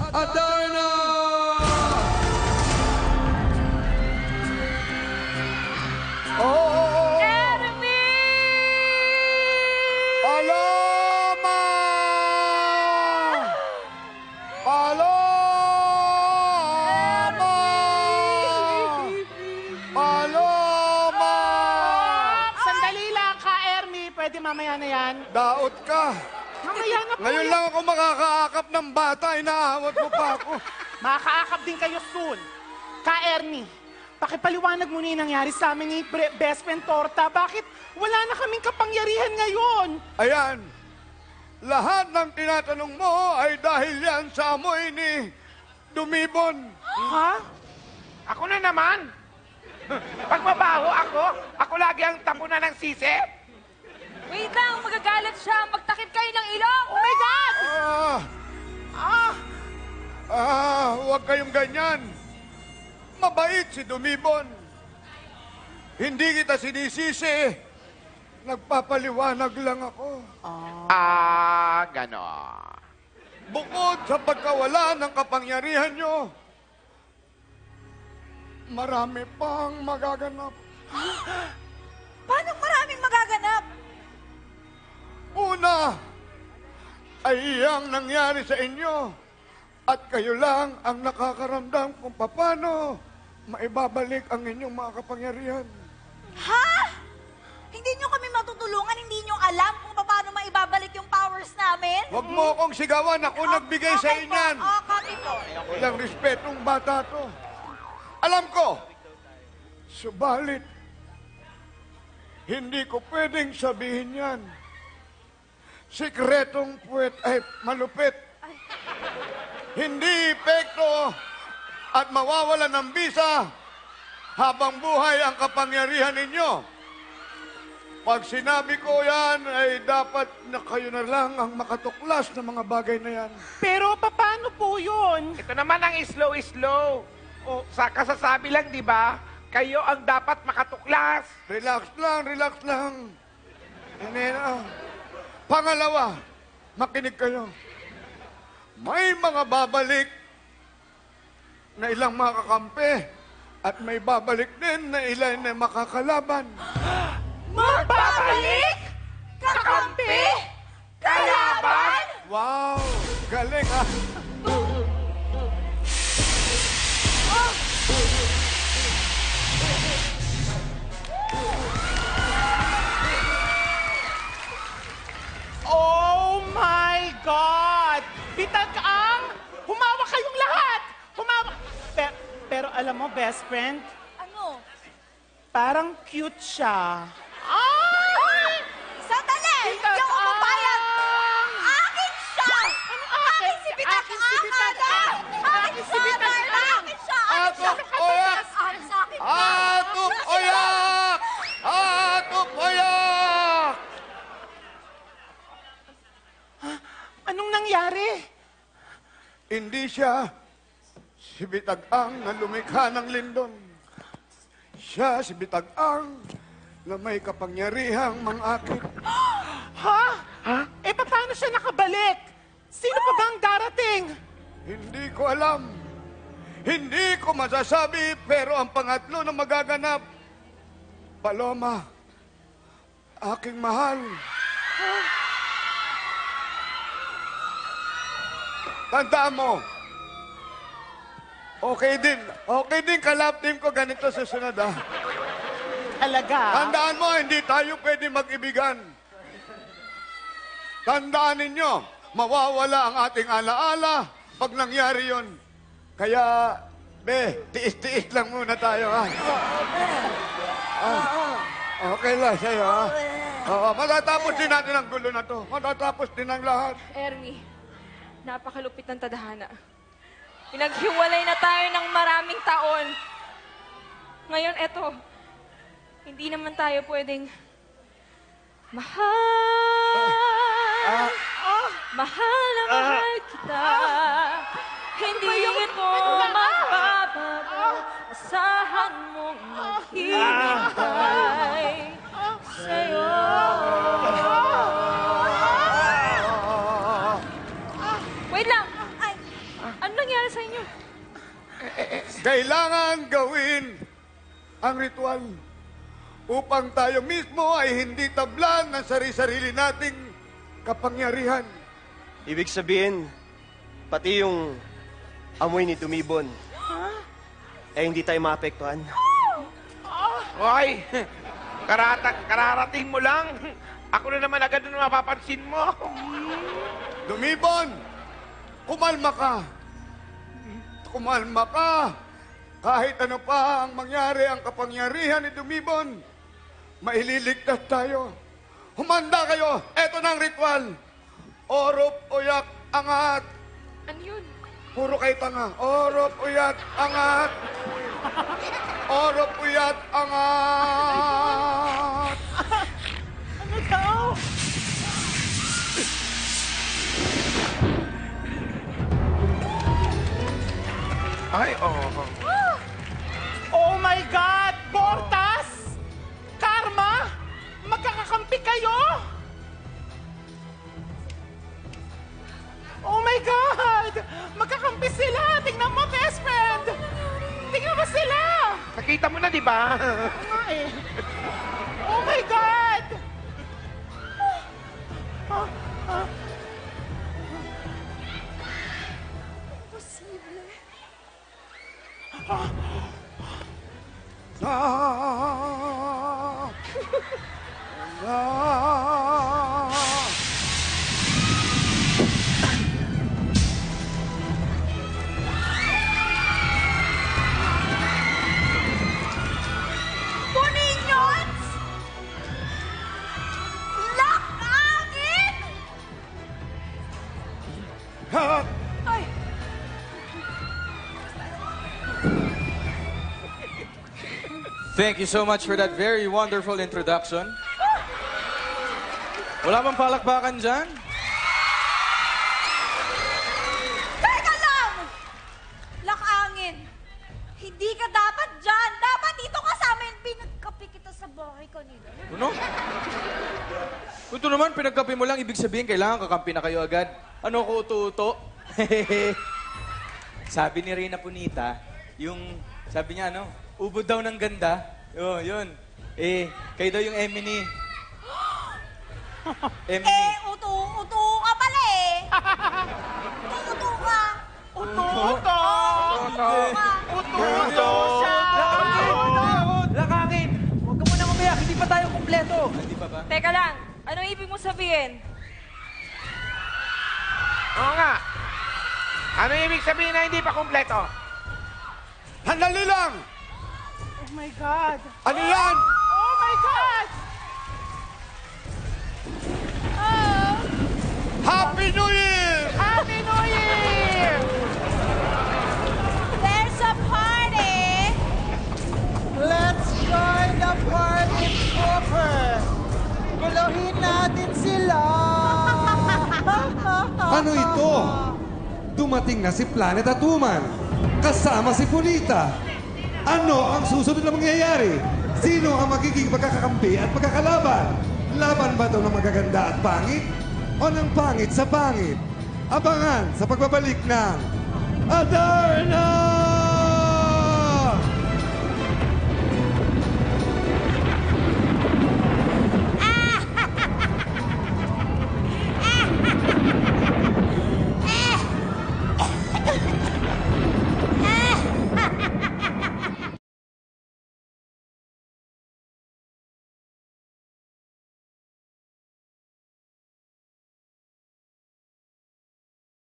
Adarna! Oh! Ermi! Paloma! Paloma! Paloma! Sandali lang ka, Ermi. Pwede mamaya na yan. Daot ka. Mamaya na po Ngayon yan. lang ako makakaakap ng bata, inaawat mo pa ako. Makakaakap din kayo soon. Ka, Ermi, pakipaliwanag mo na yung nangyari sa amin ni Best Friend Torta. Bakit wala na kaming kapangyarihan ngayon? Ayan, lahat ng tinatanong mo ay dahil yan sa amoy ni Dumibon. Ha? Ako na naman. Pag mabaho ako lagi ang tapunan ng sisi. Wait lang, magagalit siya. Magtakip kayo ng ilong. Oh my God! Huwag kayong ganyan. Mabait si Dumibon. Hindi kita sinisisi. Nagpapaliwanag lang ako. Ganon. Bukod sa pagkawala ng kapangyarihan nyo, marami pang magaganap. Paano maraming magaganap? Una, ay iyang nangyari sa inyo at kayo lang ang nakakaramdam kung paano maibabalik ang inyong mga kapangyarihan. Ha? Hindi nyo kami matutulungan? Hindi nyo alam kung paano maibabalik yung powers namin? Huwag mo akong sigawan, ako nagbigay sa Okay po. inyan. Copy po. Walang respetong bata to. Alam ko, subalit, hindi ko pwedeng sabihin yan. Sikretong puwet ay malupit. Hindi epekto at mawawala ng bisa habang buhay ang kapangyarihan ninyo. Pag sinabi ko yan, ay dapat na kayo na lang ang makatuklas ng mga bagay na yan. Pero paano po yun? Ito naman ang slow. O, sa kasasabi lang, di ba? Kayo ang dapat makatuklas. Relax lang. Hindi na. Pangalawa, makinig kayo. May mga babalik na ilang makakampi at may babalik din na ilan na makakalaban. Magbabalik? Kakampi? Kalaban? Wow! Galing ah! Oh my God! Bitag ang! Humawa kayong lahat! Humawa! Pero alam mo, best friend, Ano? parang cute siya. Ay! Sandali! Hindi ako papayag! Akin siya! Akin si Bitag Akin si Bitag ang! Akin si Bitag ang! Akin siya! Atok oyak! Akin sa akin! Atok oyak! Atok oyak! Anong nangyari? Hindi siya si Bitag-ang na lumikha ng lindon. Siya si Bitag-ang na may kapangyarihang mang-akit. Ha? Eh, paano siya nakabalik? Sino pa ba ang darating? Hindi ko alam. Hindi ko masasabi, pero ang pangatlo na magaganap, Paloma, aking mahal. Tandaan mo, okay din kalab team ko ganito sa sunod ah. Talaga? Tandaan mo, hindi tayo pwede mag-ibigan. Tandaan ninyo, mawawala ang ating alaala pag nangyari yon. Kaya, tiis-tiis lang muna tayo, ha? Okay lang sa'yo, ha? Oo, matatapos din natin ang gulo na to. Matatapos din ang lahat. Ernie, napakalupit ng tadhana. Pinaghiwalay na tayo ng maraming taon. Ngayon, eto, hindi naman tayo pwedeng mahal. Mahal na mahal kita. Hindi ito magbabago. Asahan mong maghihintay sa'yo. Wait lang. Ano nangyari sa inyo? Kailangan gawin ang ritual upang tayo mismo ay hindi tablan ng sarili-sarili nating kapangyarihan. Ibig sabihin, pati yung amoy ni Tumibon, eh hindi tayo maapektuhan. Hoy, kararating mo lang. Ako na naman agad na mapapansin mo. Dumibon, kumalma ka. Kumalma ka. Kahit ano pa ang mangyari, ang kapangyarihan ni Dumibon, maililigtas tayo. Humanda kayo. Eto na ang ritual. Orop, uyak, angat. Ano yun? Puro kayo tanga. Orop, uyat, angat. Orop, uyat, angat. Ano daw? Ay, oo. Oh my God! Bortas! Karma! Magkakakampi kayo! Oh my God! Magkakampi sila! Tingnan mo, best friend! Tingnan mo sila! Nakita mo na, di ba? Nga eh. Oh my God! Ah! Ah! Puninyons! Lakangin! Ha! Ay, Thank you so much for that very wonderful introduction. Wala bang palakpakan dyan? teka lang! Lakangin! Hindi ka dapat dyan! Dapat dito ka sa amin! Pinagkapi kita sa bahay kanina. Ano? Ito naman, pinagkape mo lang, ibig sabihin, kailangan kakampi na kayo agad. Ano ko uto-uto? Sabi ni Reyna Punita, sabi niya, ubod daw ng ganda. Yun. Kayo daw yung Emily. Emily. Uto ka pala eh! Uto ka! Uto-uto! Uto ka! Uto-uto siya! Lakangin! Huwag ka muna mamaya, hindi pa tayo kumpleto. Hindi pa ba? Teka lang, anong ibig mo sabihin? Oo nga. Ano ibig sabihin na hindi pa kumpleto? Handali lang! Oh my God! Ano yan? Oh my God! Happy New Year! Happy New Year! There's a party! Let's join the party proper! Guluhin natin sila! Ano ito? Dumating na si Planet Atuman. Kasama si Punita. Ano ang susunod na mangyayari? Sino ang magiging magkakakampi at magkakalaban? Laban ba ito ng magaganda at pangit? O ng pangit sa pangit? Abangan sa pagbabalik ng Adarna!